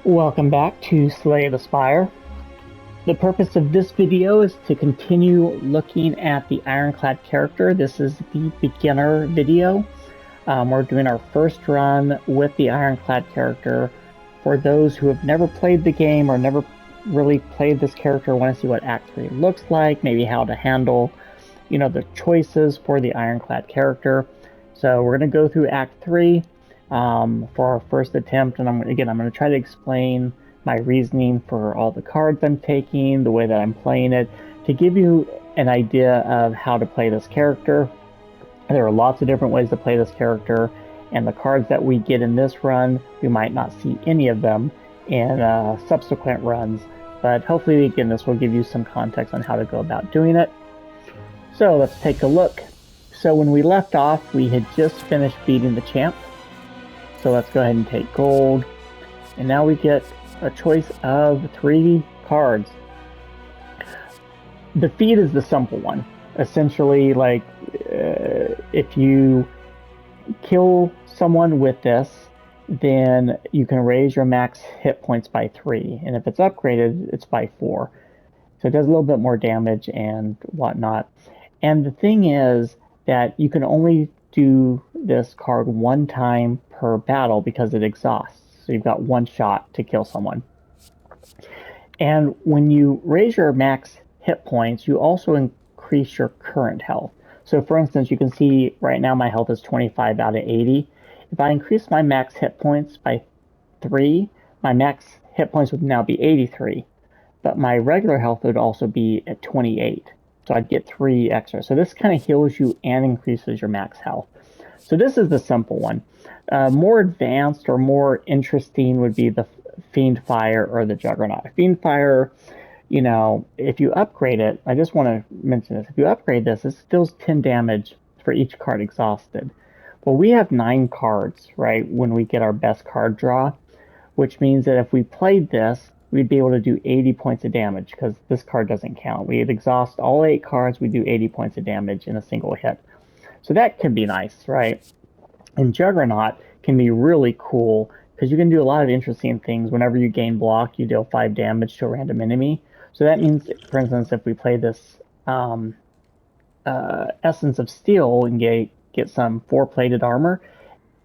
Welcome back to Slay the Spire. The purpose of this video is to continue looking at the Ironclad character. This is the beginner video. We're doing our first run with the Ironclad character. For those who have never played the game or never really played this character, want to see what Act 3 looks like, maybe how to handle, the choices for the Ironclad character. So we're going to go through Act 3 for our first attempt, and I'm going to try to explain my reasoning for all the cards I'm taking, the way that I'm playing it, to give you an idea of how to play this character. There are lots of different ways to play this character, and the cards that we get in this run, we might not see any of them in subsequent runs, but hopefully, again, this will give you some context on how to go about doing it. So let's take a look. So when we left off, we had just finished beating the champ. So let's go ahead and take gold. And now we get a choice of 3 cards. The feat is the simple one. Essentially, if you kill someone with this, then you can raise your max hit points by 3. And if it's upgraded, it's by 4. So it does a little bit more damage and whatnot. And the thing is that you can only do this card one time per battle because it exhausts. So you've got one shot to kill someone. And when you raise your max hit points, you also increase your current health. So for instance, you can see right now my health is 25 out of 80. If I increase my max hit points by 3, my max hit points would now be 83. But my regular health would also be at 28. So I'd get 3 extra. So this kind of heals you and increases your max health. So this is the simple one. More advanced or more interesting would be the Fiend Fire or the Juggernaut. Fiend Fire, if you upgrade it, I just want to mention this. If you upgrade this, it deals 10 damage for each card exhausted. Well, we have 9 cards, right, when we get our best card draw, which means that if we played this, we'd be able to do 80 points of damage because this card doesn't count. We'd exhaust all 8 cards, we do 80 points of damage in a single hit. So that can be nice, right? And Juggernaut can be really cool because you can do a lot of interesting things. Whenever you gain block, you deal 5 damage to a random enemy. So that means, for instance, if we play this Essence of Steel and get some 4-plated armor,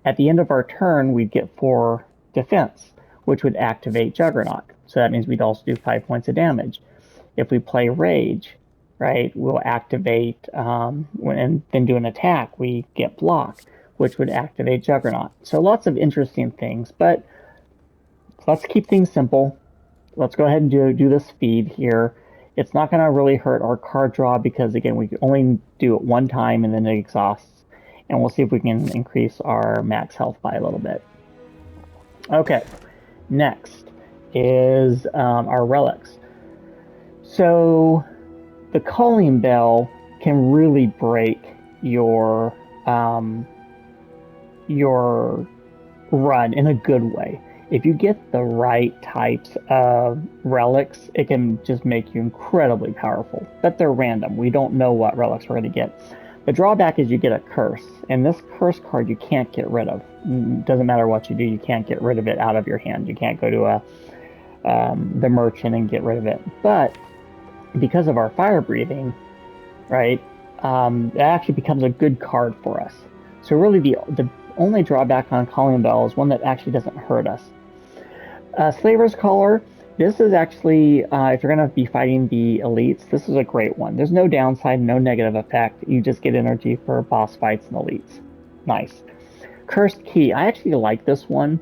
at the end of our turn, we'd get 4 defense, which would activate Juggernaut. So that means we'd also do 5 points of damage. If we play Rage, right, we'll activate and then do an attack. We get block, which would activate Juggernaut. So lots of interesting things, but let's keep things simple. Let's go ahead and do this feed here. It's not going to really hurt our card draw because, again, we can only do it one time and then it exhausts. And we'll see if we can increase our max health by a little bit. Okay, next is our relics. So the calling bell can really break your run in a good way. If you get the right types of relics, it can just make you incredibly powerful. But they're random. We don't know what relics we're going to get. The drawback is you get a curse, and this curse card you can't get rid of. Doesn't matter what you do, you can't get rid of it out of your hand. You can't go to the merchant and get rid of it. But because of our Firebreathing, right, it actually becomes a good card for us. So really the only drawback on Calling Bell is one that actually doesn't hurt us. Slaver's Caller, this is actually, if you're going to be fighting the elites, this is a great one. There's no downside, no negative effect. You just get energy for boss fights and elites. Nice. Cursed Key, I actually like this one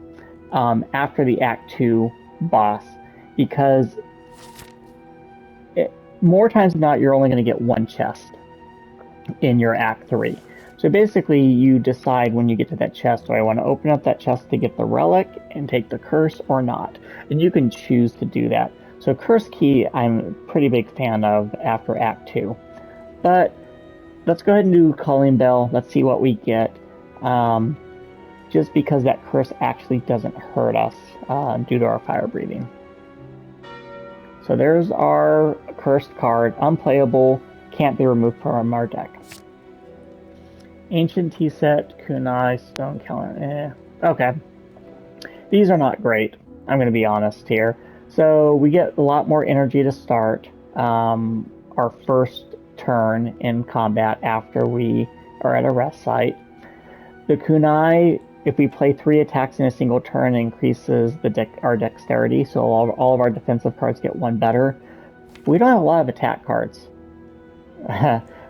after the Act 2 boss because more times than not, you're only going to get one chest in your Act 3. So basically, you decide when you get to that chest, do I want to open up that chest to get the relic and take the curse or not? And you can choose to do that. So Curse Key, I'm a pretty big fan of after Act 2. But let's go ahead and do Calling Bell. Let's see what we get. Just because that curse actually doesn't hurt us due to our fire breathing. So there's our cursed card. Unplayable. Can't be removed from our deck. Ancient Tea Set, Kunai, Stone Calendar. Okay. These are not great. I'm going to be honest here. So we get a lot more energy to start our first turn in combat after we are at a rest site. The kunai, if we play 3 attacks in a single turn, increases our dexterity, so all of our defensive cards get 1 better. We don't have a lot of attack cards.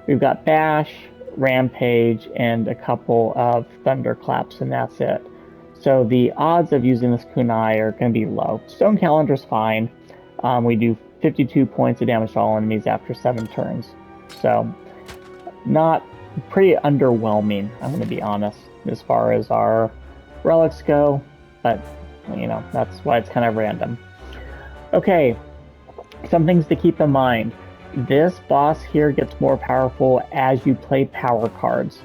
We've got Bash, Rampage, and a couple of Thunderclaps, and that's it. So the odds of using this kunai are going to be low. Stone Calendar's fine. We do 52 points of damage to all enemies after 7 turns. So, not pretty underwhelming, I'm going to be honest, as far as our relics go. But, you know, that's why it's kind of random. Okay, some things to keep in mind. This boss here gets more powerful as you play power cards.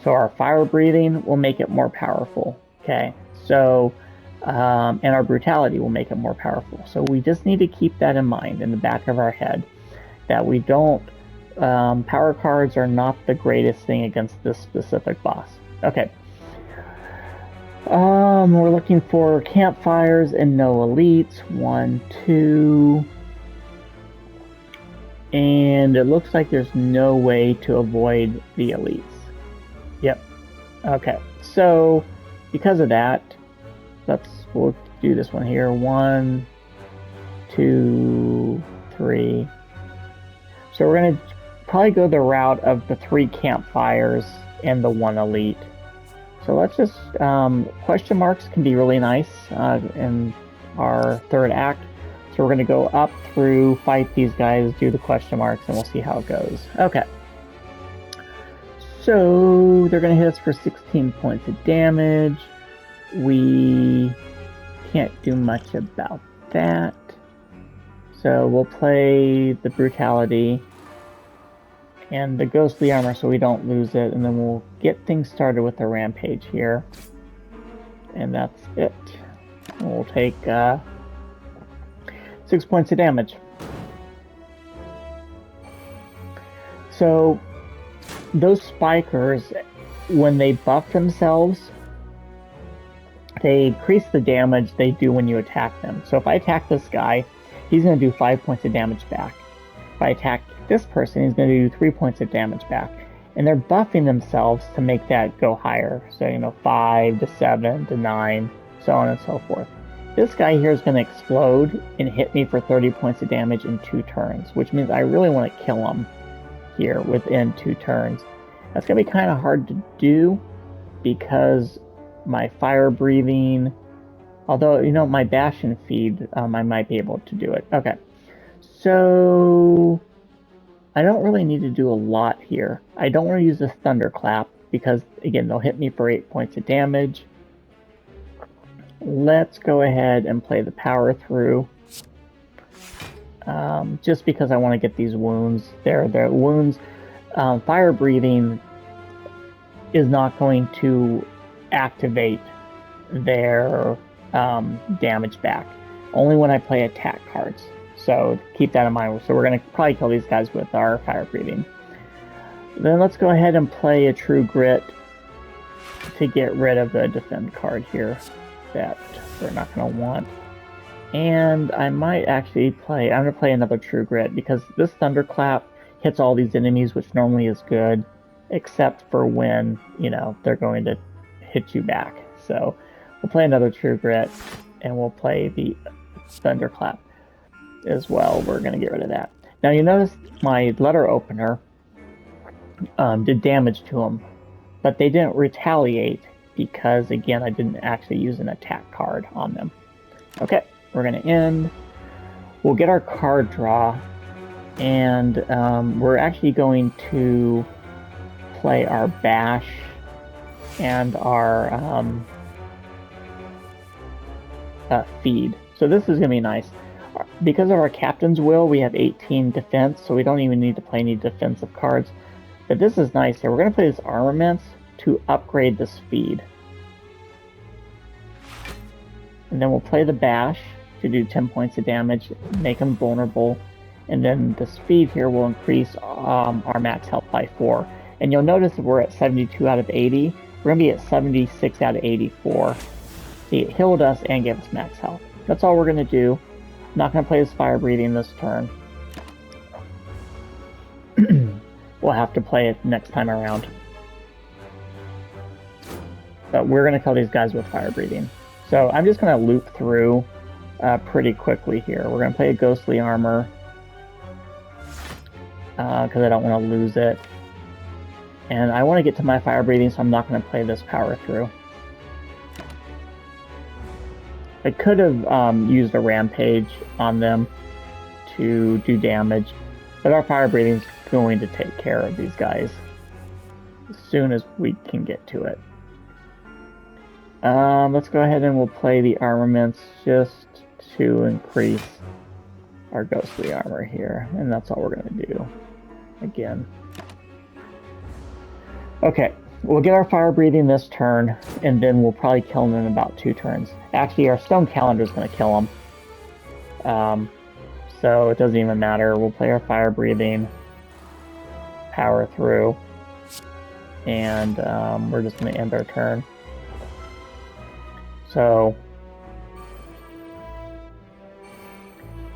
So our fire breathing will make it more powerful. Okay, so, and our brutality will make it more powerful. So we just need to keep that in mind in the back of our head, that we don't, power cards are not the greatest thing against this specific boss. Okay. We're looking for campfires and no elites. 1, 2. And it looks like there's no way to avoid the elites. Yep. Okay, so because of that, we'll do this one here. 1, 2, 3. So we're going to probably go the route of the 3 campfires and the 1 elite. So let's just, question marks can be really nice in our 3rd act. So we're going to go up through, fight these guys, do the question marks, and we'll see how it goes. Okay. So they're going to hit us for 16 points of damage. We can't do much about that. So we'll play the brutality and the ghostly armor so we don't lose it, and then we'll get things started with the rampage here. And that's it. We'll take 6 points of damage. So those spikers, when they buff themselves, they increase the damage they do when you attack them. So if I attack this guy, he's going to do 5 points of damage back. If I attack this person, he's going to do 3 points of damage back. And they're buffing themselves to make that go higher. So, you know, 5 to 7 to 9, so on and so forth. This guy here is going to explode and hit me for 30 points of damage in 2 turns, which means I really want to kill him here within 2 turns. That's going to be kind of hard to do because my fire breathing, although, you know, my bash and feed, I might be able to do it. Okay, so I don't really need to do a lot here. I don't want to use this thunderclap because, again, they'll hit me for 8 points of damage. Let's go ahead and play the power through. Just because I want to get these wounds. They're wounds. Fire breathing is not going to activate their damage back. Only when I play attack cards. So keep that in mind. So we're going to probably kill these guys with our fire breathing. Then let's go ahead and play a True Grit to get rid of the defend card here that we're not going to want. And I might actually play, I'm going to play another True Grit because this Thunderclap hits all these enemies, which normally is good, except for when, you know, they're going to hit you back. So we'll play another True Grit and we'll play the Thunderclap as well. We're going to get rid of that. Now you notice my letter opener did damage to them, but they didn't retaliate because, again, I didn't actually use an attack card on them. Okay, we're going to end. We'll get our card draw, and we're actually going to play our bash and our feed. So this is going to be nice. Because of our Captain's Will, we have 18 defense, so we don't even need to play any defensive cards. But this is nice here. We're going to play this Armaments to upgrade the speed. And then we'll play the Bash to do 10 points of damage, make them vulnerable. And then the speed here will increase our max health by 4. And you'll notice that we're at 72 out of 80. We're going to be at 76 out of 84. It healed us and gave us max health. that's all we're going to do. I'm not going to play his Firebreathing this turn. We'll have to play it next time around. But we're going to kill these guys with Firebreathing. So I'm just going to loop through pretty quickly here. We're going to play a Ghostly Armor because I don't want to lose it. And I want to get to my Firebreathing, so I'm not going to play this Power Through. I could have used a Rampage on them to do damage, but our Firebreathing is going to take care of these guys as soon as we can get to it. Let's go ahead and we'll play the armaments just to increase our Ghostly Armor here, and that's all we're going to do again. Okay, we'll get our Firebreathing this turn, and then we'll probably kill him in about 2 turns. Actually, our Stone Calendar is going to kill him. So it doesn't even matter. We'll play our Firebreathing, Power Through, and we're just going to end our turn. So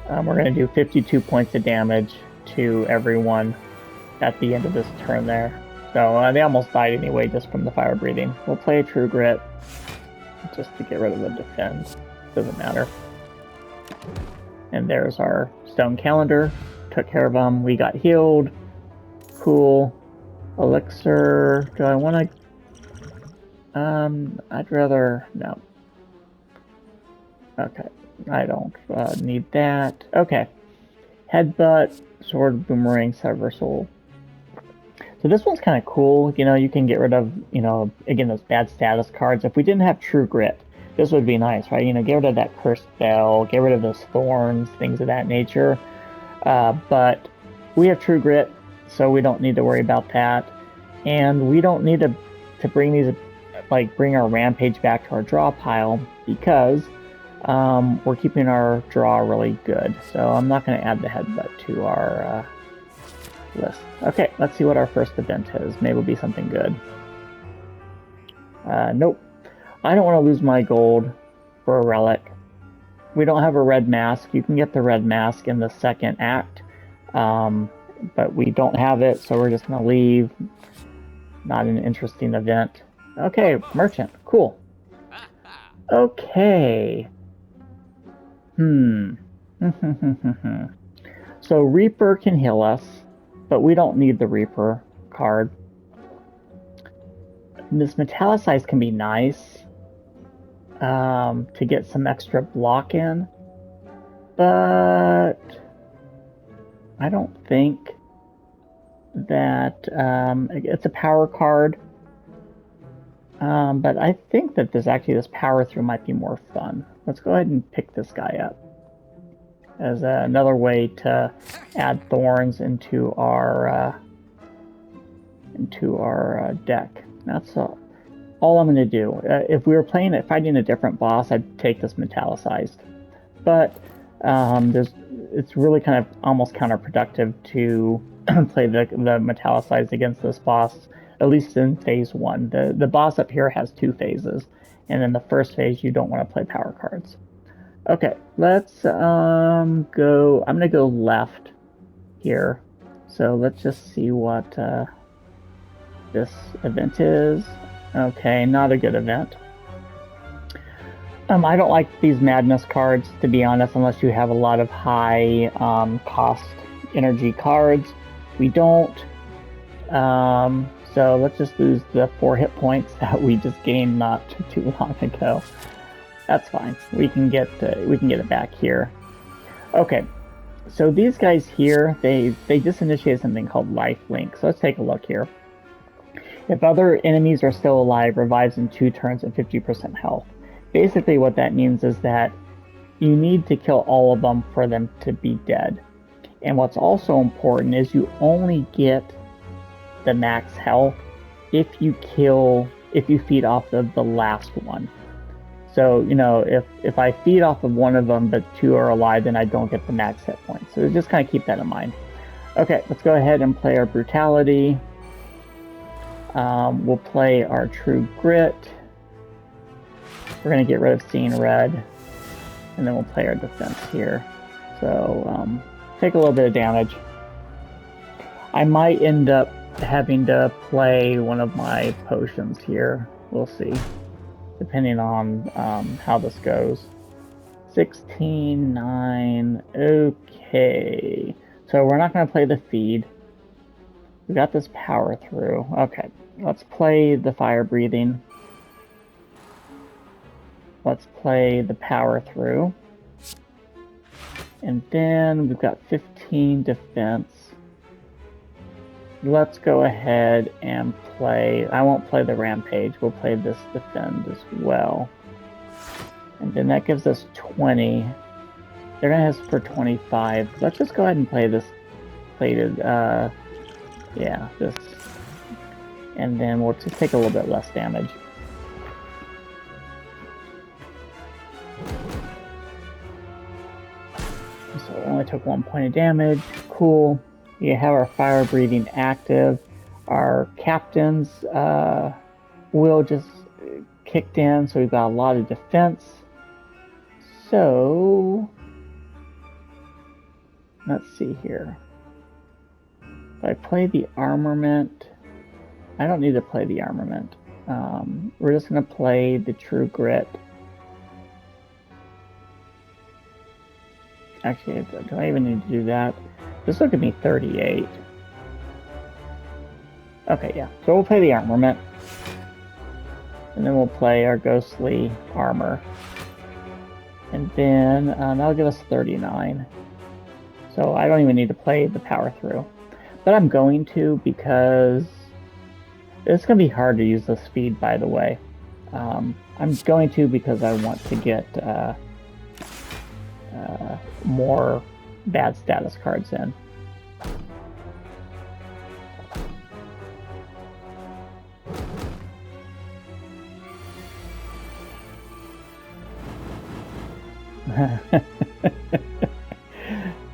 we're going to do 52 points of damage to everyone at the end of this turn there. So they almost died anyway just from the Firebreathing. We'll play a True Grit just to get rid of the defense. Doesn't matter. And there's our Stone Calendar. Took care of them. We got healed. Cool. Elixir. Do I want to... I'd rather... No. Okay. I don't need that. Okay. Headbutt. Sword, Boomerang, Subversal. So this one's kind of cool. You know, you can get rid of, you know, again, those bad status cards. If we didn't have True Grit, this would be nice, right? You know, get rid of that Cursed Spell, get rid of those Thorns, things of that nature. But we have True Grit, so we don't need to worry about that. And we don't need to bring these, like, bring our Rampage back to our draw pile because we're keeping our draw really good. So I'm not going to add the Headbutt to our list. Okay, let's see what our first event is. Maybe it'll be something good. Nope. I don't want to lose my gold for a Relic. We don't have a red mask. You can get the red mask in the second act, but we don't have it, so we're just going to leave. Not an interesting event. Okay, Merchant. Cool. Okay. So Reaper can heal us, but we don't need the Reaper card. This Metallicize can be nice to get some extra block in, but I don't think that it's a power card. But I think that this Power Through might be more fun. Let's go ahead and pick this guy up as another way to add Thorns into our deck. That's all I'm going to do. If we were fighting a different boss, I'd take this Metallicized. But it's really kind of almost counterproductive to play the Metallicized against this boss, at least in phase 1. The boss up here has 2 phases, and in the first phase you don't want to play power cards. Okay, let's go. I'm going to go left here. So let's just see what this event is. Okay, not a good event. I don't like these Madness cards, to be honest, unless you have a lot of high cost energy cards. We don't. So let's just lose the 4 hit points that we just gained not too long ago. That's fine. We can get it back here. Okay, so these guys here, they just initiated something called Life Link. So let's take a look here. If other enemies are still alive, revives in 2 turns at 50% health. Basically what that means is that you need to kill all of them for them to be dead. And what's also important is you only get the max health if you feed off of the last one. So, you know, if I feed off of one of them but 2 are alive, then I don't get the max hit points. So just kind of keep that in mind. Okay, let's go ahead and play our Brutality. We'll play our True Grit. We're going to get rid of Seeing Red. And then we'll play our defense here. So take a little bit of damage. I might end up having to play one of my potions here. We'll see, depending on how this goes. 16, 9, okay. So we're not going to play the feed. We got this power through. Okay, let's play the fire breathing. Let's play the power through. And then we've got 15 defense. Let's go ahead and play, I won't play the rampage, we'll play this defend as well. And then that gives us 20. They're gonna hit us for 25. Let's just go ahead and play this plated, yeah, this. And then we'll just take a little bit less damage. So it only took 1 point of damage, cool. We have our fire breathing active. Our captain's will just kicked in, so we've got a lot of defense. So let's see here. If I play the armament, I don't need to play the armament. We're just going to play the true grit. Actually, do I even need to do that? This will give me 38. Okay, yeah. So we'll play the armament. And then we'll play our ghostly armor. And then that'll give us 39. So I don't even need to play the power through. But I'm going to, because it's going to be hard to use the speed, by the way. I'm going to because I want to get more bad status cards in.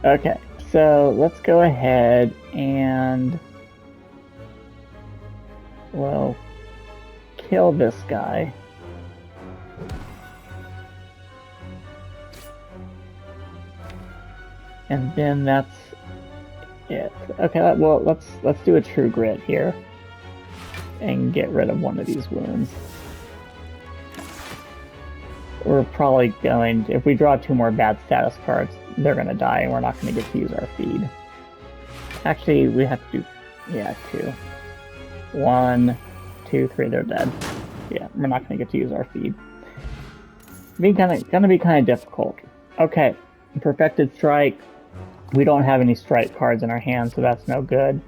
Okay, so let's go ahead and, well, kill this guy. And then that's it. Okay, well, let's do a true grit here and get rid of one of these wounds. We're probably going, if we draw 2 more bad status cards, they're going to die and we're not going to get to use our feed. Actually, we have to do, yeah, 2. 1, 2, 3, they're dead. Yeah, we're not going to get to use our feed. Going to be kind of difficult. Okay, Perfected Strike. We don't have any strike cards in our hand, so that's no good.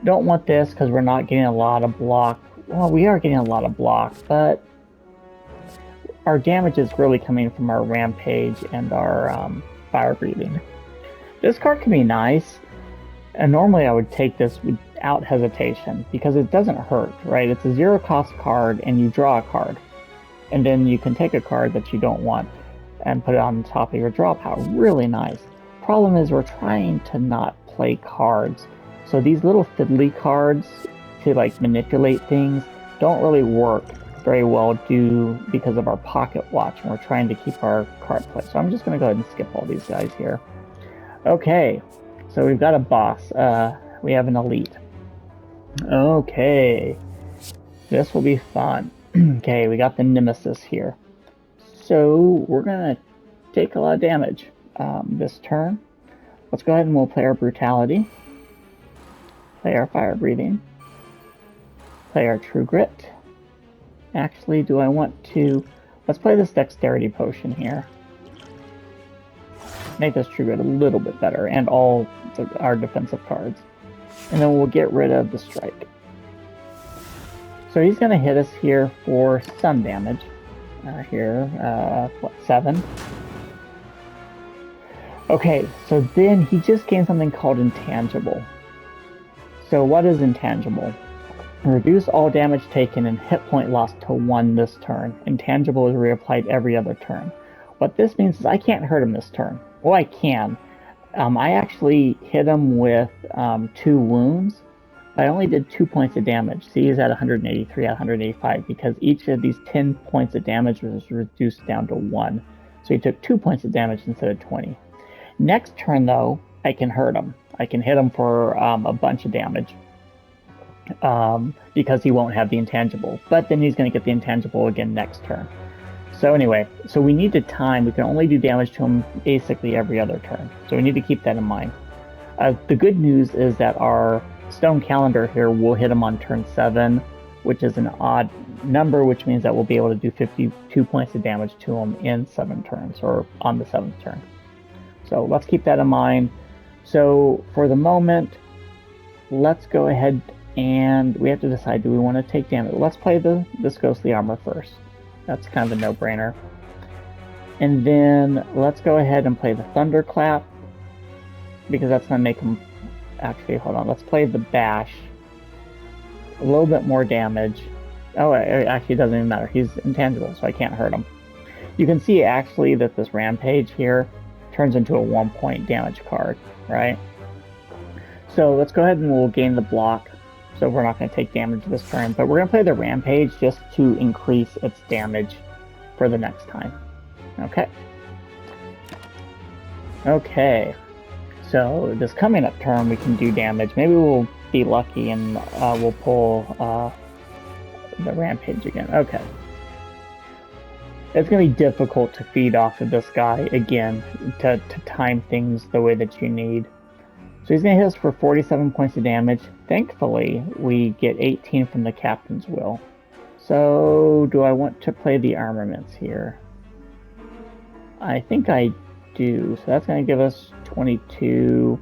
Don't want this because we're not getting a lot of block. Well, we are getting a lot of block, but our damage is really coming from our Rampage and our Fire Breathing. This card can be nice, and normally I would take this without hesitation because it doesn't hurt, right? It's a 0-cost card, and you draw a card. And then you can take a card that you don't want and put it on the top of your draw pile. Really nice. Problem is we're trying to not play cards. So these little fiddly cards to like manipulate things don't really work very well because of our Pocketwatch, and we're trying to keep our card play. So I'm just going to go ahead and skip all these guys here. Okay, so we've got a boss. We have an elite. Okay, this will be fun. Okay, we got the Nemesis here. So we're going to take a lot of damage this turn. Let's go ahead and we'll play our Brutality. Play our Fire Breathing. Play our True Grit. Actually, do I want to... Let's play this Dexterity Potion here. Make this True Grit a little bit better, and all our defensive cards. And then we'll get rid of the Strike. So he's going to hit us here for some damage. What, 7? Okay, so then he just gained something called Intangible. So what is Intangible? Reduce all damage taken and hit point loss to 1 this turn. Intangible is reapplied every other turn. What this means is I can't hurt him this turn. Well, I can. I actually hit him with 2 wounds. I only did 2 points of damage. See, he's at 183 out of 185 because each of these 10 points of damage was reduced down to 1. So he took 2 points of damage instead of 20. Next turn, though, I can hurt him. I can hit him for a bunch of damage because he won't have the intangible. But then he's going to get the intangible again next turn. So anyway, so we need to time. We can only do damage to him basically every other turn. So we need to keep that in mind. The good news is that our stone calendar here will hit him on turn 7, which is an odd number, which means that we'll be able to do 52 points of damage to him in 7 turns, or on the 7th turn. So let's keep that in mind. So for the moment, let's go ahead and we have to decide, do we want to take damage? Let's play this ghostly armor first. That's kind of a no-brainer. And then let's go ahead and play the thunderclap, because that's going to make him... Actually, hold on. Let's play the bash. A little bit more damage. Oh, it actually doesn't even matter. He's intangible, so I can't hurt him. You can see actually that this rampage here turns into a 1-point damage card, right? So let's go ahead and we'll gain the block. So we're not going to take damage this turn, but we're going to play the rampage just to increase its damage for the next time. Okay. Okay. So this coming up turn we can do damage. Maybe we'll be lucky and we'll pull the rampage again. Okay. It's going to be difficult to feed off of this guy again to time things the way that you need. So he's going to hit us for 47 points of damage. Thankfully, we get 18 from the Captain's Will. So do I want to play the armaments here? I think I do. So that's going to give us 22,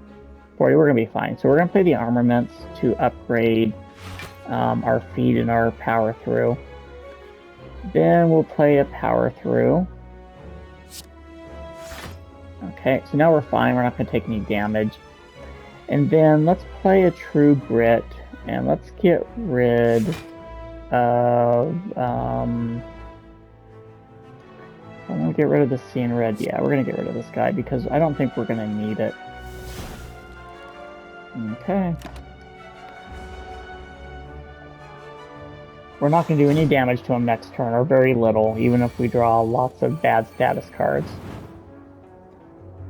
40. We're going to be fine. So we're going to play the armaments to upgrade our feed and our power through. Then we'll play a power through. Okay, so now we're fine. We're not going to take any damage. And then let's play a true grit. And let's get rid of... I'm going to get rid of the Seeing Red. Yeah, we're going to get rid of this guy because I don't think we're going to need it. Okay. We're not going to do any damage to him next turn, or very little, even if we draw lots of bad status cards.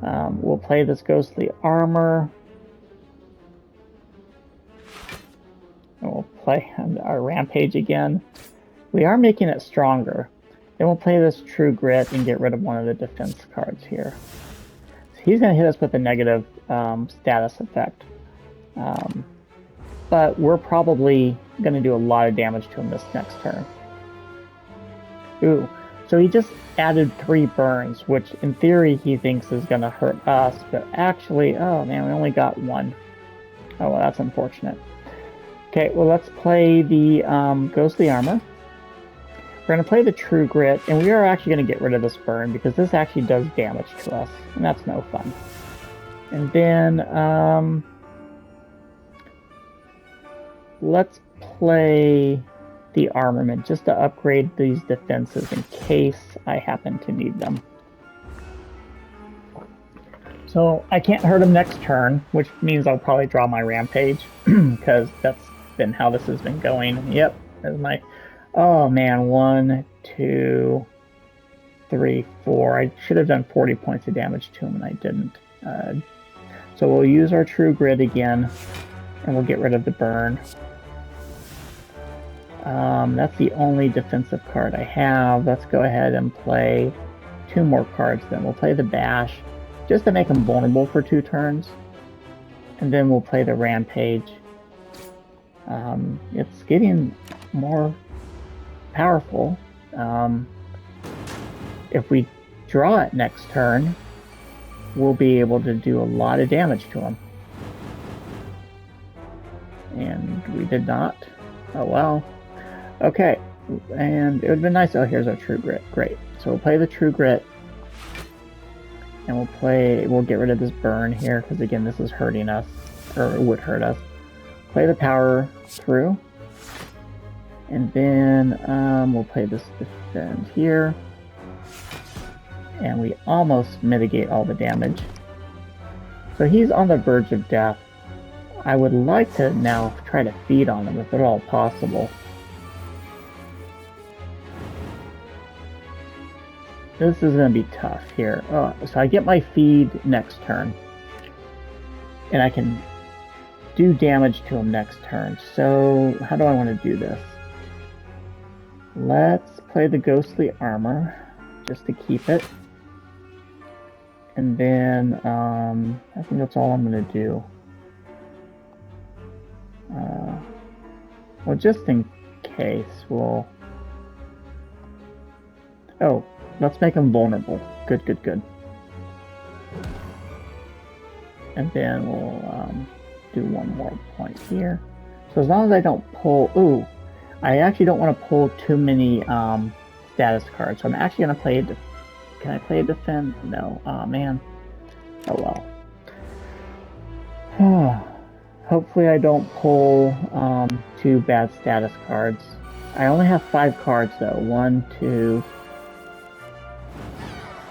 We'll play this Ghostly Armor. And we'll play our Rampage again. We are making it stronger. Then we'll play this True Grit and get rid of one of the defense cards here. So he's going to hit us with a negative status effect. But we're probably going to do a lot of damage to him this next turn. Ooh, so he just added 3 burns, which in theory he thinks is going to hurt us, but actually, oh man, we only got 1. Oh, well, that's unfortunate. Okay, well, let's play the Ghostly Armor. We're going to play the True Grit, and we are actually going to get rid of this burn, because this actually does damage to us, and that's no fun. And then, let's play the Armament, just to upgrade these defenses in case I happen to need them. So, I can't hurt him next turn, which means I'll probably draw my Rampage, because that's been how this has been going. Yep, there's my... Oh man, 1, 2, 3, 4. I should have done 40 points of damage to him, and I didn't. So we'll use our True Grit again, and we'll get rid of the burn. That's the only defensive card I have. Let's go ahead and play 2 more cards then. We'll play the Bash, just to make him vulnerable for 2 turns. And then we'll play the Rampage. It's getting more powerful. If we draw it next turn, we'll be able to do a lot of damage to him. And we did not. Oh well. Okay, and it would have been nice. Oh, here's our True Grit. Great. So we'll play the True Grit, and we'll get rid of this burn here, because again, this is hurting us, or it would hurt us. Play the power through, and then we'll play this defend here, and we almost mitigate all the damage. So he's on the verge of death. I would like to now try to feed on him if at all possible. This is going to be tough here. Oh, so I get my feed next turn. And I can do damage to him next turn. So how do I want to do this? Let's play the ghostly armor just to keep it. And then I think that's all I'm going to do. Well, just in case, we'll... Oh, let's make him vulnerable. Good, good, good. And then we'll do one more point here. So as long as I don't pull... Ooh, I actually don't want to pull too many status cards. So I'm actually going to play... Can I play a defend? No. Oh, man. Oh, well. Hopefully I don't pull 2 bad status cards. I only have 5 cards, though. 1, 2...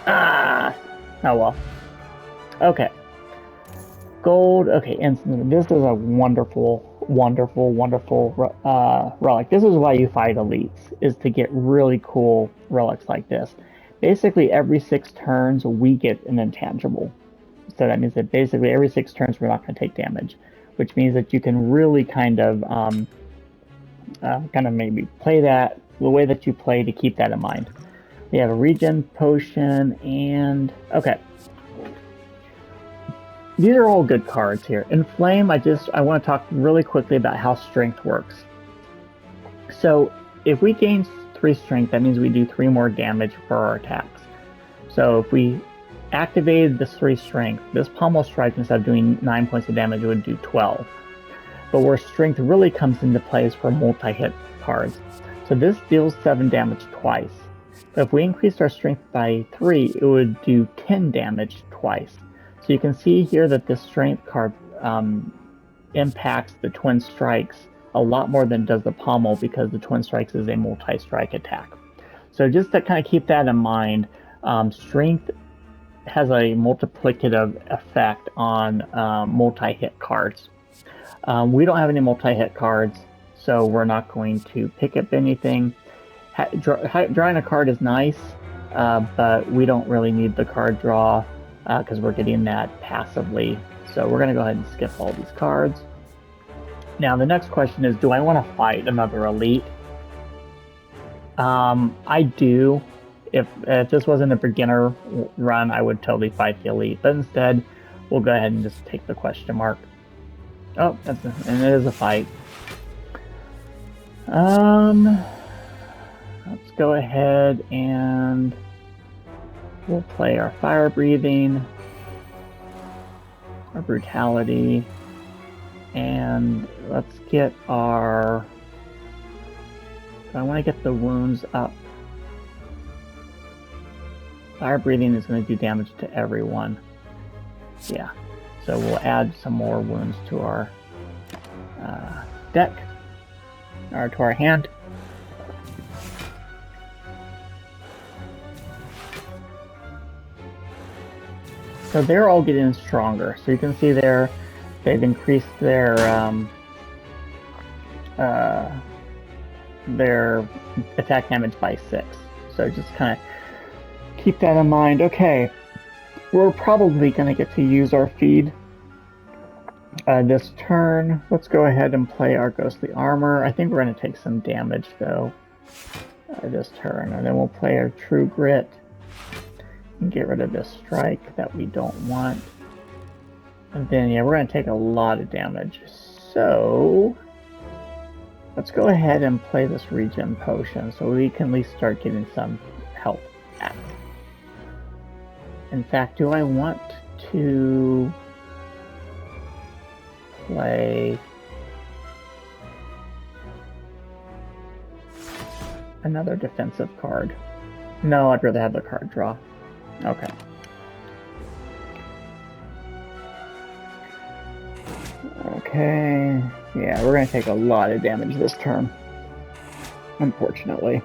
Ah! Oh, well. Okay. Gold. Okay, instant. This is a wonderful, wonderful, wonderful relic. This is why you fight elites, is to get really cool relics like this. Basically, every 6 turns, we get an intangible. So that means that basically every 6 turns, we're not going to take damage, which means that you can really kind of maybe play that the way that you play to keep that in mind. We have a regen potion and... Okay. These are all good cards here. In Flame, I want to talk really quickly about how strength works. So if we gain 3 strength, that means we do 3 more damage for our attacks. So if we activated this 3 strength, this pommel strike, instead of doing 9 points of damage, it would do 12. But where strength really comes into play is for multi-hit cards. So this deals 7 damage twice. But if we increased our strength by 3, it would do 10 damage twice. So you can see here that this strength card impacts the twin strikes a lot more than does the pommel, because the twin strikes is a multi-strike attack. So just to kind of keep that in mind, strength has a multiplicative effect on multi-hit cards. We don't have any multi-hit cards, so we're not going to pick up anything. Drawing a card is nice, but we don't really need the card draw because we're getting that passively. So we're going to go ahead and skip all these cards. Now the next question is, do I want to fight another elite? I do. If this wasn't a beginner run, I would totally fight the elite. But instead, we'll go ahead and just take the question mark. Oh, and it is a fight. Let's go ahead and we'll play our fire breathing, our brutality, and let's get our... I want to get the wounds up. Fire breathing is going to do damage to everyone. Yeah, so we'll add some more wounds to our deck, or to our hand. So they're all getting stronger. So you can see there, they've increased their attack damage by 6. So just kind of keep that in mind. Okay, we're probably going to get to use our feed this turn. Let's go ahead and play our ghostly armor. I think we're going to take some damage though this turn, and then we'll play our true grit and get rid of this strike that we don't want. And then yeah, we're going to take a lot of damage. So let's go ahead and play this regen potion so we can at least start getting some health back. In fact, do I want to play another defensive card? No, I'd rather have the card draw. Okay. Okay. Yeah, we're going to take a lot of damage this turn, unfortunately.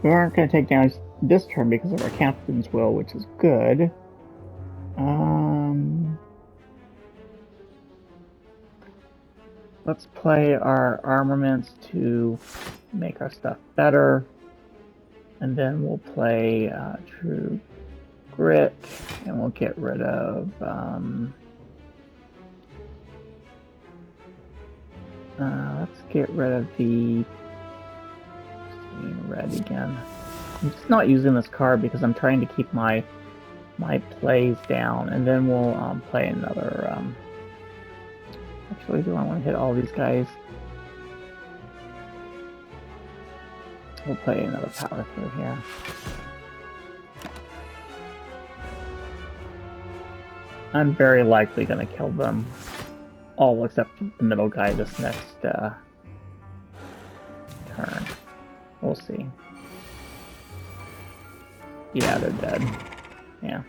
We aren't going to take damage this turn because of our Captain's Will, which is good. Let's play our armaments to make our stuff better. And then we'll play True Grit, and we'll get rid of let's get rid of the red again. I'm just not using this card because I'm trying to keep my plays down, and then we'll play another. Actually, do I want to hit all these guys? We'll play another power through here. I'm very likely going to kill them all except the middle guy this next turn. We'll see. Yeah, they're dead. Yeah.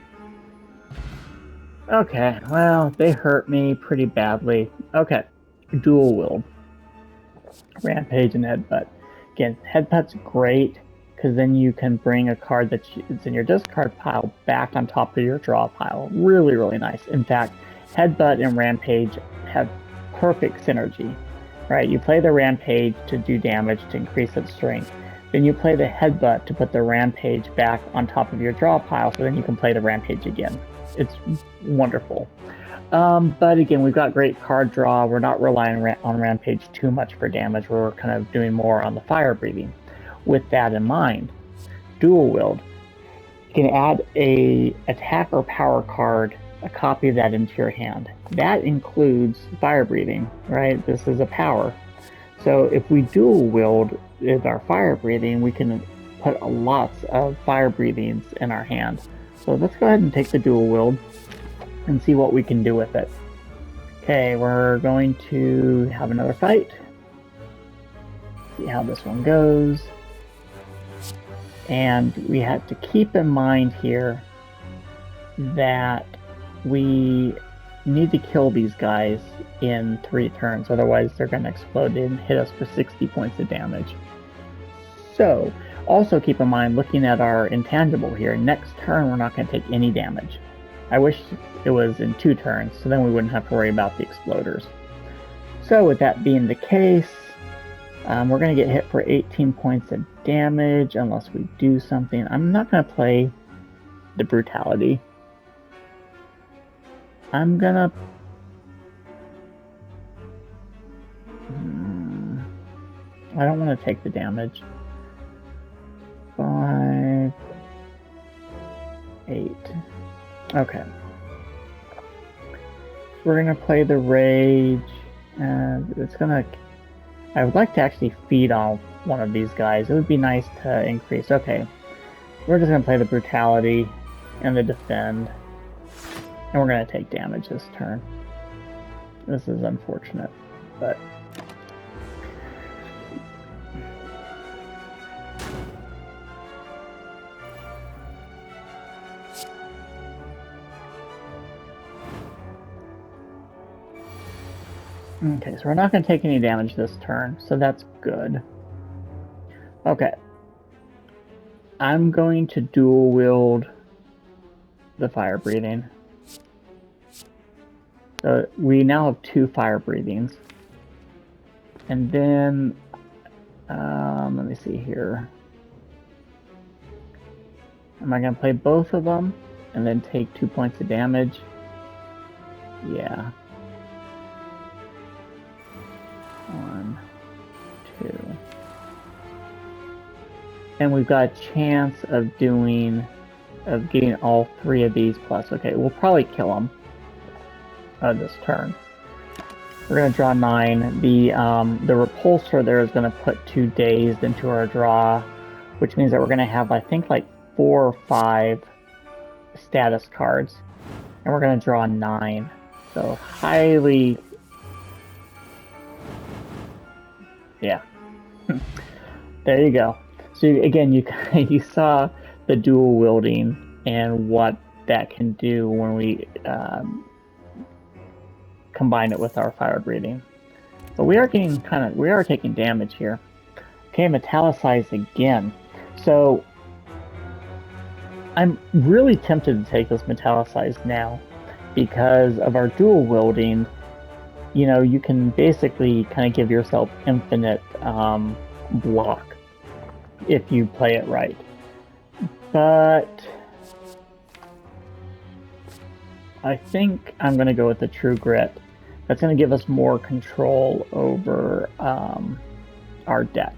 Okay, well, they hurt me pretty badly. Okay, dual wield. Rampage and Headbutt. Again, Headbutt's great because then you can bring a card that's in your discard pile back on top of your draw pile. Really, really nice. In fact, Headbutt and Rampage have perfect synergy, right? You play the Rampage to do damage to increase its strength. Then you play the Headbutt to put the Rampage back on top of your draw pile, so then you can play the Rampage again. It's wonderful. But again, we've got great card draw. We're not relying on Rampage too much for damage. We're kind of doing more on the Firebreathing. With that in mind, dual wield. You can add a attack or power card, a copy of that into your hand. That includes Firebreathing, right? This is a power. So if we dual wield with our Firebreathing, we can put lots of Firebreathings in our hand. So let's go ahead and take the dual wield and see what we can do with it. Okay, we're going to have another fight. See how this one goes. And we have to keep in mind here that we need to kill these guys in 3 turns, otherwise they're going to explode and hit us for 60 points of damage. So, also keep in mind, looking at our intangible here, next turn we're not going to take any damage. I wish it was in 2 turns, so then we wouldn't have to worry about the exploders. So with that being the case, we're going to get hit for 18 points of damage unless we do something. I'm not going to play the Brutality. I'm going to... I don't want to take the damage. 5... 8... Okay. We're going to play the Rage, and it's going to... I would like to actually feed on one of these guys. It would be nice to increase. Okay. We're just going to play the Brutality and the Defend. And we're going to take damage this turn. This is unfortunate, but... Okay, so we're not going to take any damage this turn, so that's good. Okay. I'm going to dual wield the Firebreathing. So we now have 2 Firebreathings. And then, let me see here. Am I going to play both of them and then take 2 points of damage? Yeah. 1, 2. And we've got a chance of getting all 3 of these plus. Okay, we'll probably kill them this turn. We're going to draw 9. The repulsor there is going to put 2 dazed into our draw, which means that we're going to have, I think, like 4 or 5 status cards. And we're going to draw 9. So highly... Yeah. There you go. So again, you saw the dual wielding and what that can do when we combine it with our Firebreathing. But we are taking damage here. Okay, Metallicize again. So I'm really tempted to take this Metallicize now because of our dual wielding. You know, you can basically kind of give yourself infinite block if you play it right. But I think I'm going to go with the True Grit. That's going to give us more control over our deck.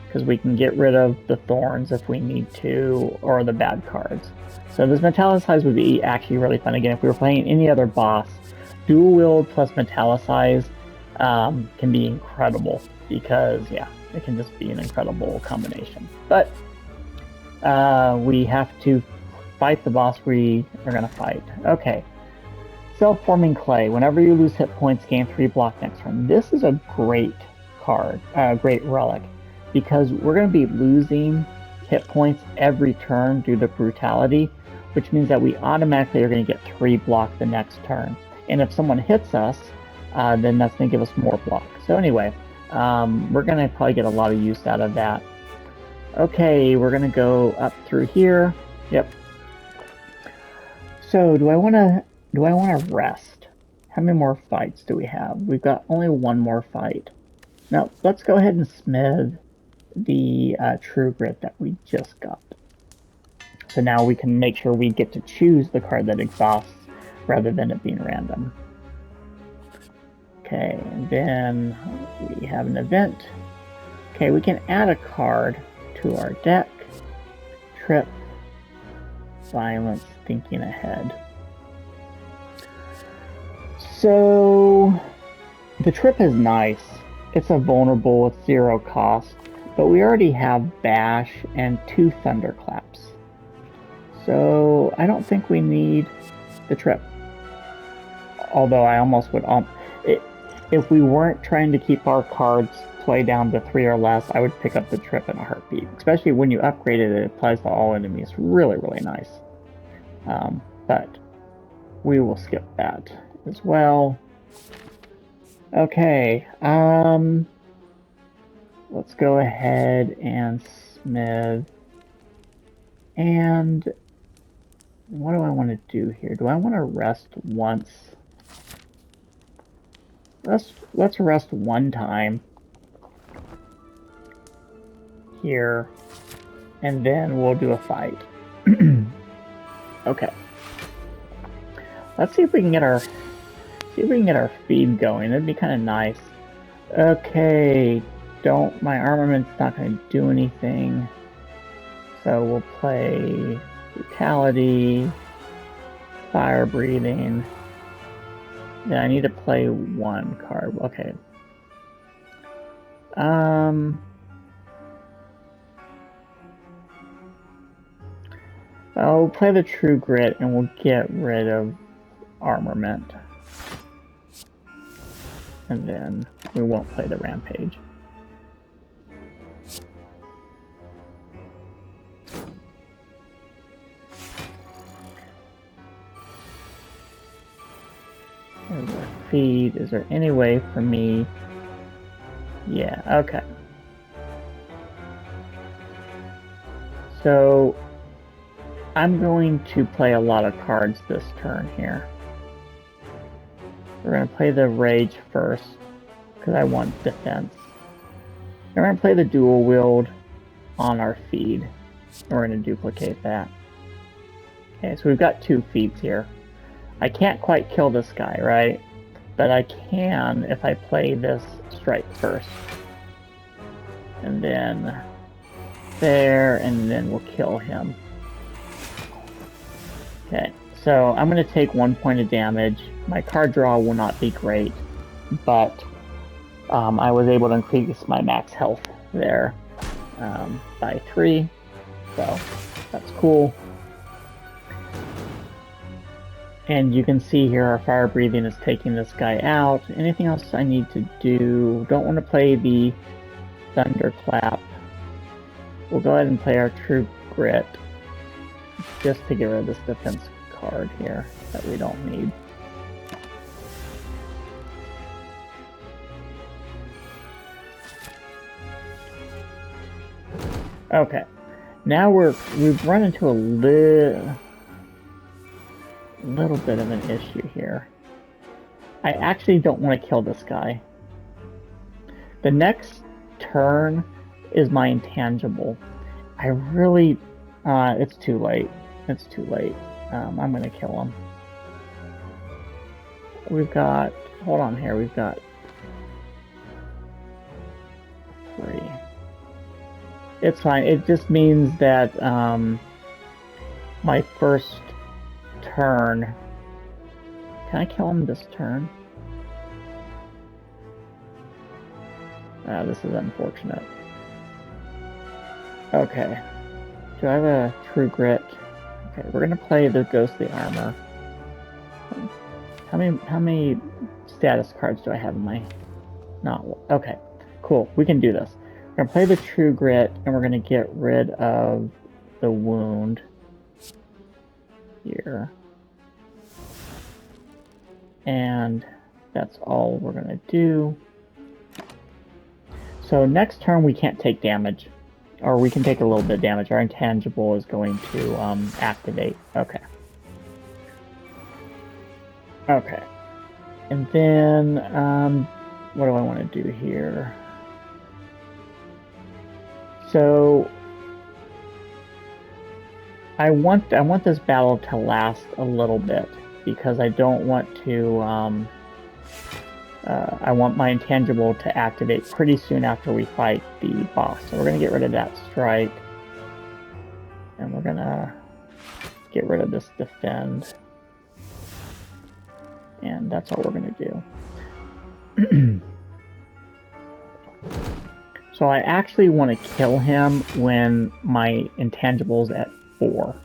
Because we can get rid of the thorns if we need to, or the bad cards. So this Metallicize would be actually really fun. Again, if we were playing any other boss, Dual Wield plus Metallicize can be incredible. Because, yeah, it can just be an incredible combination. But we have to fight the boss we are going to fight. Okay. Self-Forming Clay. Whenever you lose hit points, gain 3 block next turn. This is a great card, great relic. Because we're going to be losing hit points every turn due to brutality, which means that we automatically are going to get 3 block the next turn. And if someone hits us, then that's going to give us more block. So anyway, we're going to probably get a lot of use out of that. Okay, we're going to go up through here. Yep. So do I want to rest? How many more fights do we have? We've got only one more fight. Now let's go ahead and smith the True Grit that we just got. So now we can make sure we get to choose the card that exhausts rather than it being random. Okay, and then we have an event. Okay, we can add a card to our deck. Trip, Violence, Thinking Ahead. So the Trip is nice. It's a vulnerable, it's 0 cost. But we already have Bash and 2 Thunderclaps. So I don't think we need the Trip. Although I almost would... if we weren't trying to keep our cards play down to 3 or less, I would pick up the Trip in a heartbeat. Especially when you upgrade it, it applies to all enemies. Really, really nice. But we will skip that as well. Okay. Let's go ahead and smith. And what do I want to do here? Do I want to rest once? Let's rest one time here, and then we'll do a fight. Okay. Let's see if we can get our feed going. That'd be kind of nice. Okay. My armament's not going to do anything. So we'll play Brutality, Fire Breathing. Then I need to play one card. Okay. I'll play the True Grit and we'll get rid of armament. And then we won't play the Rampage. There's our feed. Is there any way for me? Yeah, okay. So I'm going to play a lot of cards this turn here. We're going to play the Rage first, because I want defense. And we're going to play the Dual Wield on our feed. And we're going to duplicate that. Okay, so we've got 2 feeds here. I can't quite kill this guy, right? But I can if I play this strike first. And then there, and then we'll kill him. Okay, so I'm going to take 1 point of damage. My card draw will not be great, but I was able to increase my max health there by 3, so that's cool. And you can see here our Fire Breathing is taking this guy out. Anything else I need to do? Don't want to play the Thunderclap. We'll go ahead and play our True Grit just to get rid of this defense card here that we don't need. Okay, now we've run into a little bit of an issue here. I actually don't want to kill this guy. The next turn is my intangible. I really It's too late. It's too late. I'm gonna kill him. We've got... Hold on here. We've got 3. It's fine. It just means that my first turn... Can I kill him this turn? This is unfortunate. Okay. Do I have a True Grit? Okay, we're gonna play the Ghostly Armor. How many status cards do I have in my... Not... Okay, cool. We can do this. We're gonna play the True Grit, and we're gonna get rid of the wound here. And that's all we're gonna do. So next turn we can't take damage. Or we can take a little bit of damage. Our intangible is going to activate. Okay. Okay. And then, what do I want to do here? So, I want this battle to last a little bit because I don't want to. I want my intangible to activate pretty soon after we fight the boss. So we're going to get rid of that strike. And we're going to get rid of this defend. And that's all we're going to do. So I actually want to kill him when my intangible's at 4.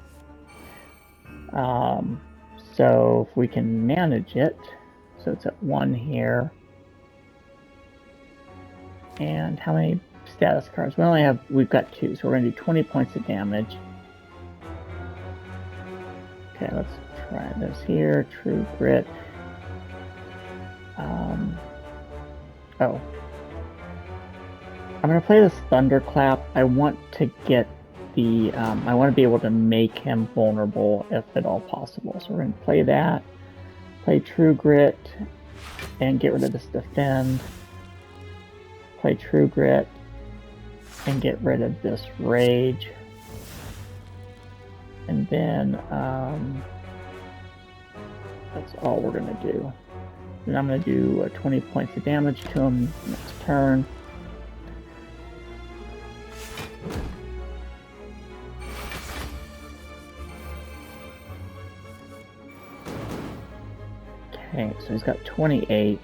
So if we can manage it. So it's at 1 here. And how many status cards? We've got 2, so we're going to do 20 points of damage. Okay, let's try this here. True Grit. Oh. I'm going to play this Thunderclap. I want to get the... I want to be able to make him vulnerable if at all possible. So we're going to play that. Play True Grit. And get rid of this Defend. Play True Grit. And get rid of this Rage. And then... that's all we're going to do. And I'm going to do 20 points of damage to him next turn. Okay, so he's got 28.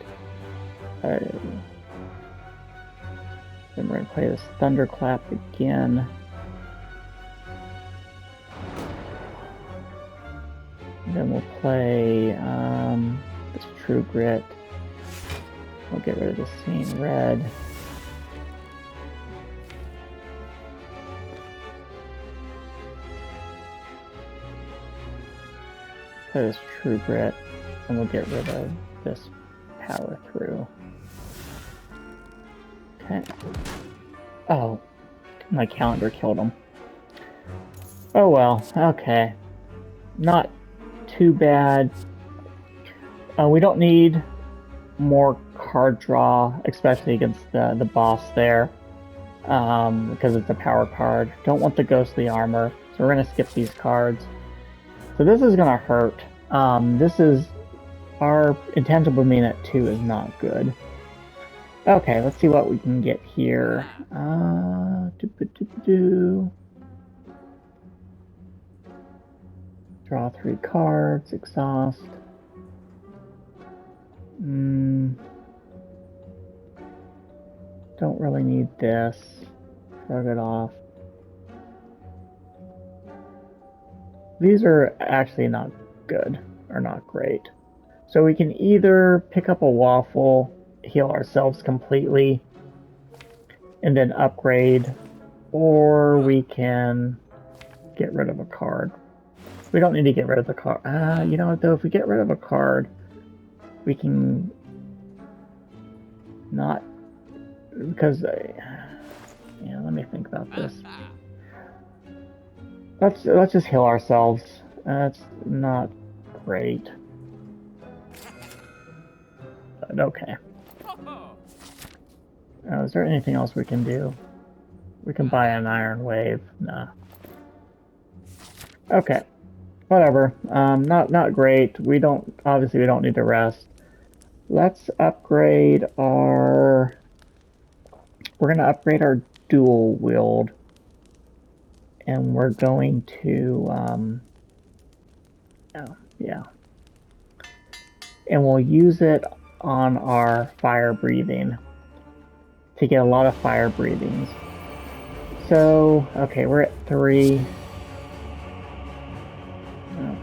Then we're going to play this Thunderclap again. And then we'll play this True Grit. We'll get rid of the Scene Red. Play this True Grit. And we'll get rid of this Power Through. Okay. Oh, my calendar killed him. Oh well, okay. Not too bad. We don't need more card draw, especially against the boss there, because it's a power card. Don't want the Ghostly Armor, so we're going to skip these cards. So this is going to hurt. This is... Our intangible mean at 2 is not good. Okay, let's see what we can get here. Draw 3 cards, exhaust. Don't really need this. Shrug it off. These are actually not good, or not great. So we can either pick up a waffle, heal ourselves completely, and then upgrade, or we can get rid of a card. We don't need to get rid of the card. You know what, though? If we get rid of a card, we can not... Because... yeah, let me think about this. Let's just heal ourselves. That's not great. But okay. Is there anything else we can do? We can buy an Iron Wave. Nah. Okay. Whatever. Not great. We don't obviously we don't need to rest. Let's upgrade our. We're gonna upgrade our dual wield, and we're going to. Oh, yeah, and we'll use it on our fire breathing to get a lot of fire breathings. So okay, we're at 3.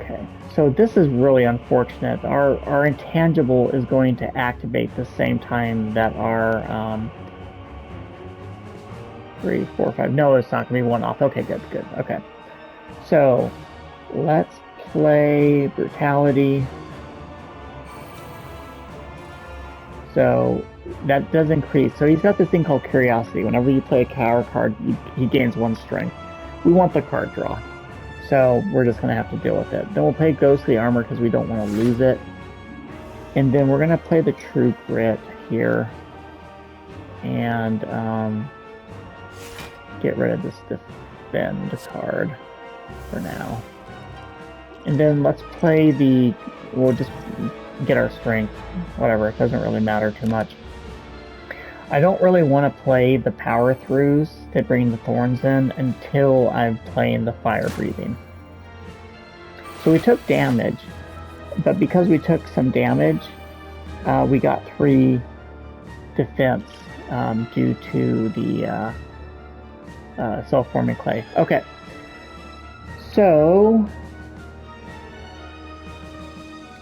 Okay, so this is really unfortunate. Our intangible is going to activate the same time that our 3, 4, 5. No, it's not going to be one off. Okay, good, good. Okay, so let's play brutality. So that does increase. So he's got this thing called curiosity. Whenever you play a cower card, he gains 1 strength. We want the card draw. So we're just going to have to deal with it. Then we'll play Ghostly Armor because we don't want to lose it. And then we're going to play the True Grit here. And get rid of this Defend card for now. And then let's play the... We'll just get our Strength. Whatever, it doesn't really matter too much. I don't really want to play the power throughs that bring the thorns in until I'm playing the fire breathing. So we took damage, but because we took some damage, we got 3 defense due to the self-forming clay. Okay, so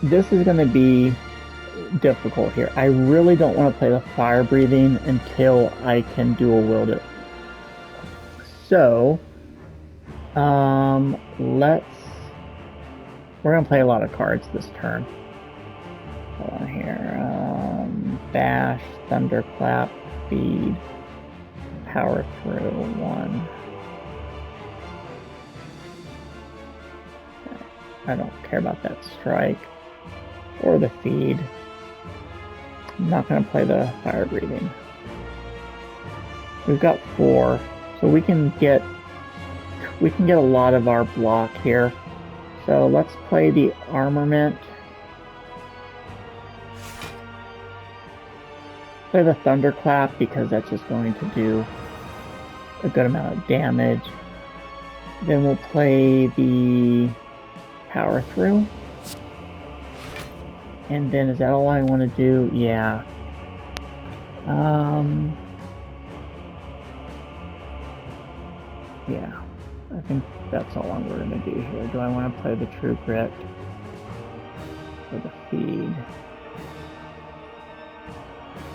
this is going to be difficult here. I really don't want to play the fire breathing until I can dual wield it. So, we're going to play a lot of cards this turn. Hold on here. Bash, Thunderclap, Feed, Power Through, 1. I don't care about that strike or the feed. I'm not going to play the fire breathing. We've got 4, so we can get a lot of our block here. So let's play the armament. Play the thunderclap because that's just going to do a good amount of damage. Then we'll play the power through. And then is that all I want to do? Yeah. Yeah. I think that's all we're going to do here. Do I want to play the True Grit or the Feed?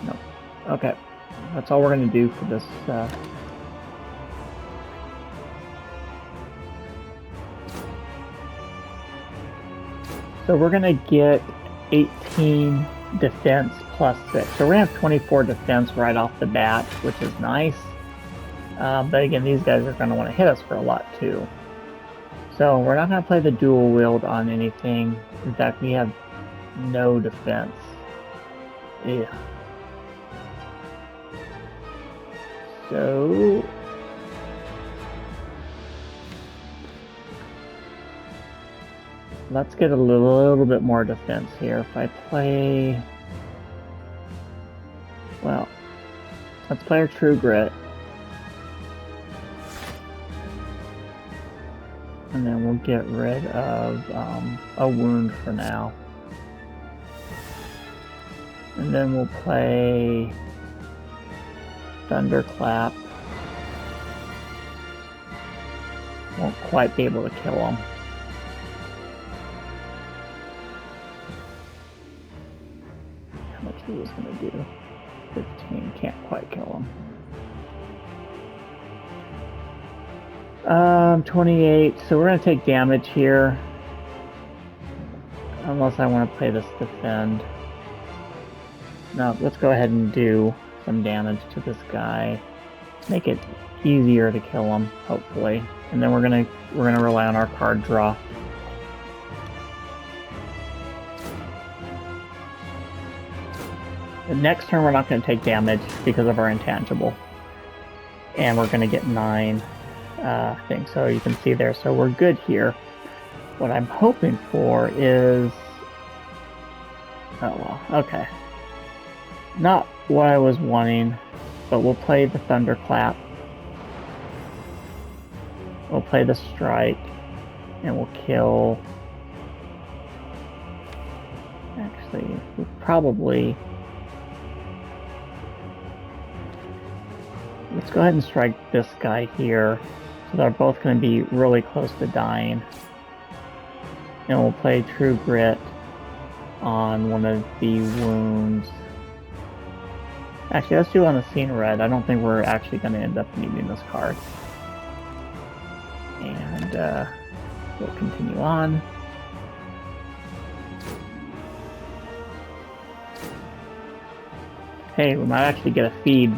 Nope. Okay. That's all we're going to do for this. So we're going to get 18 defense plus 6. So we're going to have 24 defense right off the bat, which is nice. But again, these guys are going to want to hit us for a lot too. So we're not going to play the dual wield on anything. In fact, we have no defense. Yeah. So let's get a little bit more defense here. If I play, well, let's play our True Grit. And then we'll get rid of a wound for now. And then we'll play Thunderclap. Won't quite be able to kill him. How much is this going to do? 15. Can't quite kill him. 28, so we're going to take damage here. Unless I want to play this defend. No, let's go ahead and do some damage to this guy. Make it easier to kill him, hopefully. And then we're gonna rely on our card draw. The next turn we're not going to take damage because of our intangible. And we're going to get 9 things, so you can see there. So we're good here. What I'm hoping for is... Oh, well, okay. Not what I was wanting, but we'll play the Thunderclap. We'll play the Strike, and we'll kill... Actually, we'll probably... Let's go ahead and strike this guy here. So they're both going to be really close to dying. And we'll play True Grit on one of the wounds. Actually, let's do Unseen Red. I don't think we're actually going to end up needing this card. And we'll continue on. Hey, we might actually get a feed.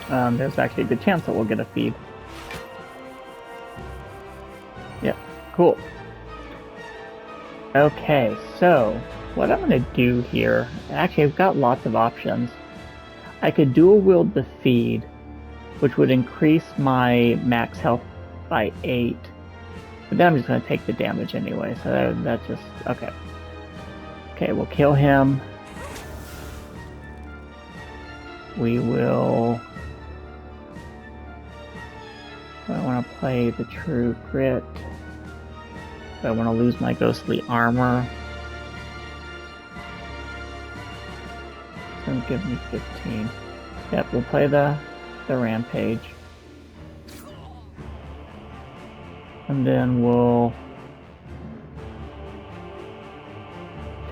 There's actually a good chance that we'll get a feed. Yep, cool. Okay, so what I'm going to do here, actually I've got lots of options. I could dual wield the feed, which would increase my max health by 8. But then I'm just going to take the damage anyway, so that's just, okay. Okay, we'll kill him. We will... I want to play the True Grit. I want to lose my ghostly armor. It's going to give me 15. Yep, we'll play the Rampage. And then we'll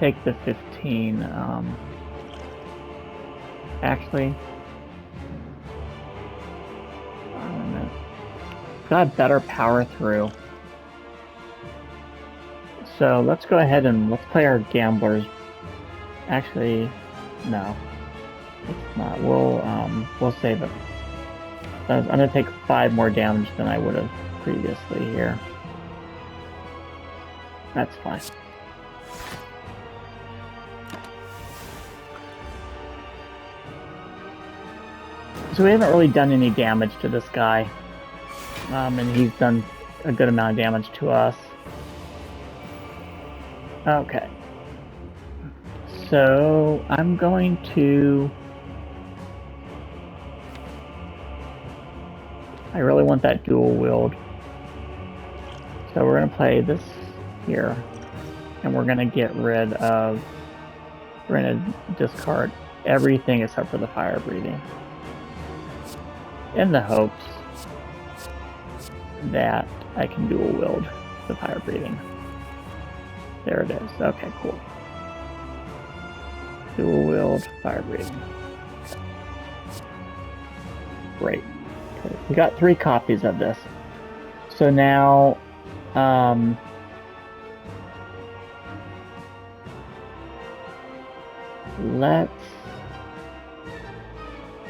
take the 15. Actually, got better power through. So let's go ahead and let's play our gamblers. Actually, no, it's not. We'll save it. I'm gonna take 5 more damage than I would have previously here. That's fine. So we haven't really done any damage to this guy. And he's done a good amount of damage to us. Okay. So I'm going to... I really want that dual wield. So we're going to play this here. And we're going to get rid of... We're going to discard everything except for the fire breathing. In the hopes that I can dual wield the fire breathing. There it is. Okay, cool. Dual wield fire breathing. Great. Okay. We got 3 copies of this. So now, we're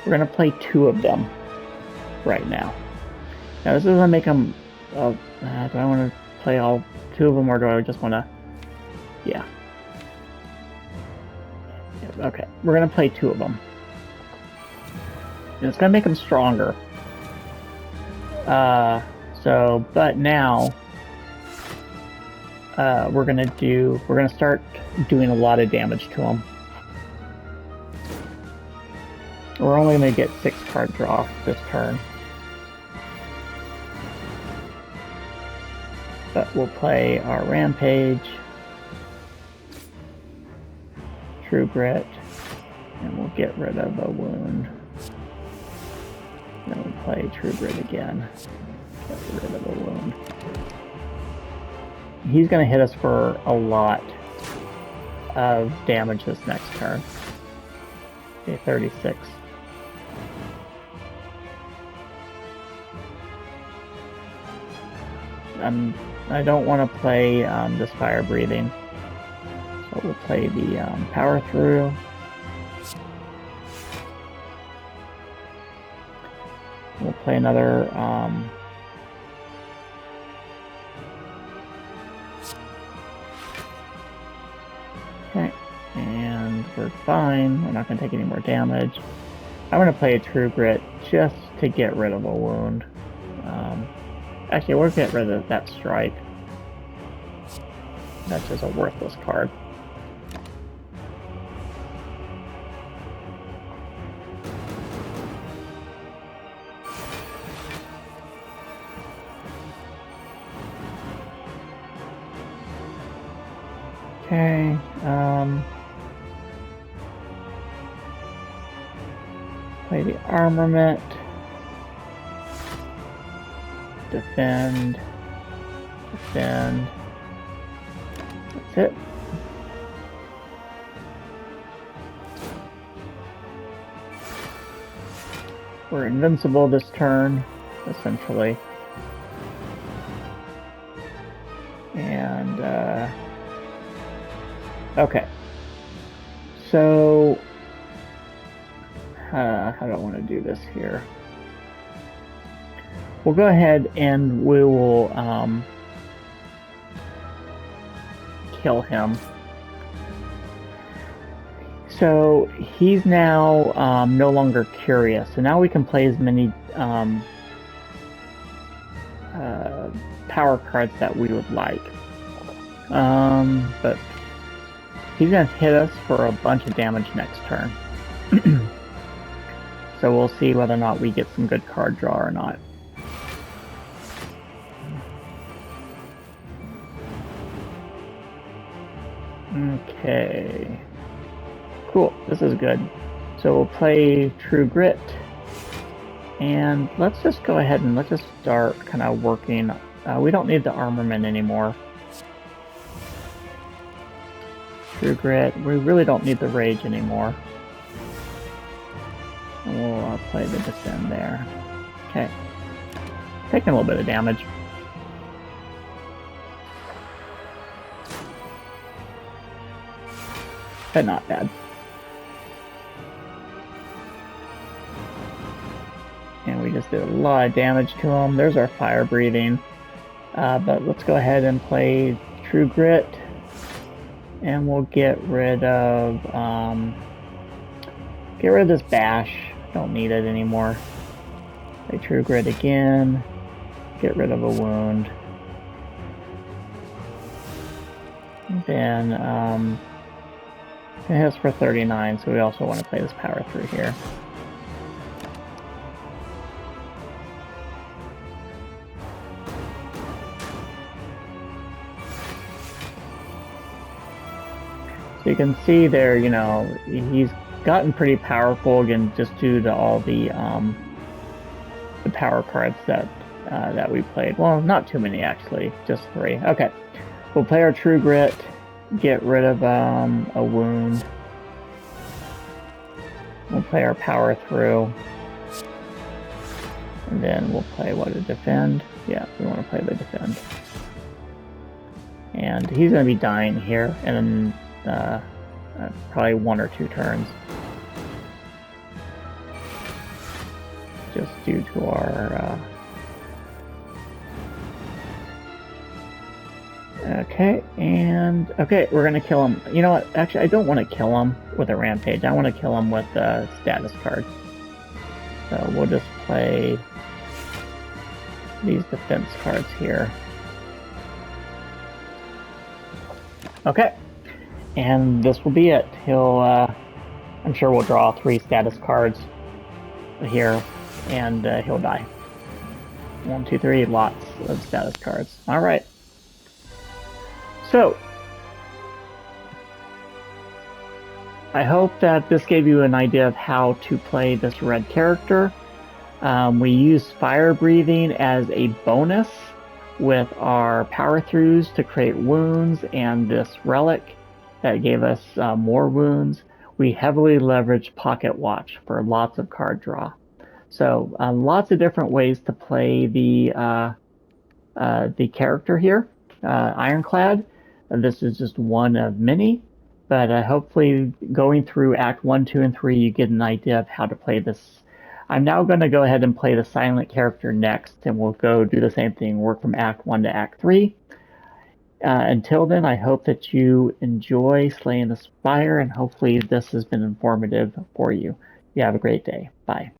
gonna play 2 of them right now. Now this is gonna make them. Do I want to play all 2 of them, or do I just want to? Yeah. Okay, we're gonna play 2 of them. And it's gonna make them stronger. But now we're gonna start doing a lot of damage to them. We're only gonna get 6 card draw this turn. But we'll play our Rampage, True Grit, and we'll get rid of a wound. Then we'll play True Grit again, get rid of a wound. He's going to hit us for a lot of damage this next turn. Okay, 36. I don't want to play this fire breathing, so we'll play the power through. We'll play another okay, and we're fine. We're not going to take any more damage. I'm going to play a True Grit just to get rid of a wound. Actually, we'll get rid of that strike. That's just a worthless card. Okay, play the armament. Defend. Defend. That's it. We're invincible this turn, essentially. And, okay. So, how do I want to do this here? We'll go ahead and we will kill him. So he's now no longer curious. So now we can play as many power cards that we would like. But he's going to hit us for a bunch of damage next turn. So we'll see whether or not we get some good card draw or not. Okay. Cool, this is good. So we'll play True Grit. And let's just go ahead and let's just start kind of working. We don't need the armament anymore. True Grit. We really don't need the Rage anymore. And we'll play the Defend there. Okay. Taking a little bit of damage. But not bad. And we just did a lot of damage to him. There's our Firebreathing. But let's go ahead and play True Grit. And we'll get rid of this Bash. Don't need it anymore. Play True Grit again. Get rid of a wound. And then it hits for 39, so we also want to play this power through here. So you can see there, you know, he's gotten pretty powerful again, just due to all the power cards that we played. Well, not too many actually, just 3. Okay, we'll play our True Grit. Get rid of a wound. We'll play our power through. And then we'll play what, a Defend? Yeah, we want to play the Defend. And he's going to be dying here in probably 1 or 2 turns. Just due to our... Okay, and okay, we're gonna kill him. You know what? Actually, I don't want to kill him with a Rampage. I want to kill him with a status card. So we'll just play these defense cards here. Okay, and this will be it. He'll, I'm sure we'll draw 3 status cards here, and he'll die. 1, 2, 3, lots of status cards. All right. So, I hope that this gave you an idea of how to play this red character. We use Firebreathing as a bonus with our power throughs to create wounds, and this Relic that gave us more wounds. We heavily leveraged Pocketwatch for lots of card draw. So lots of different ways to play the character here, Ironclad. This is just one of many, but hopefully going through Act 1, 2, and 3, you get an idea of how to play this. I'm now going to go ahead and play the silent character next, and we'll go do the same thing, work from Act 1 to Act 3. Until then, I hope that you enjoy slaying the Spire, and hopefully this has been informative for you. You have a great day. Bye.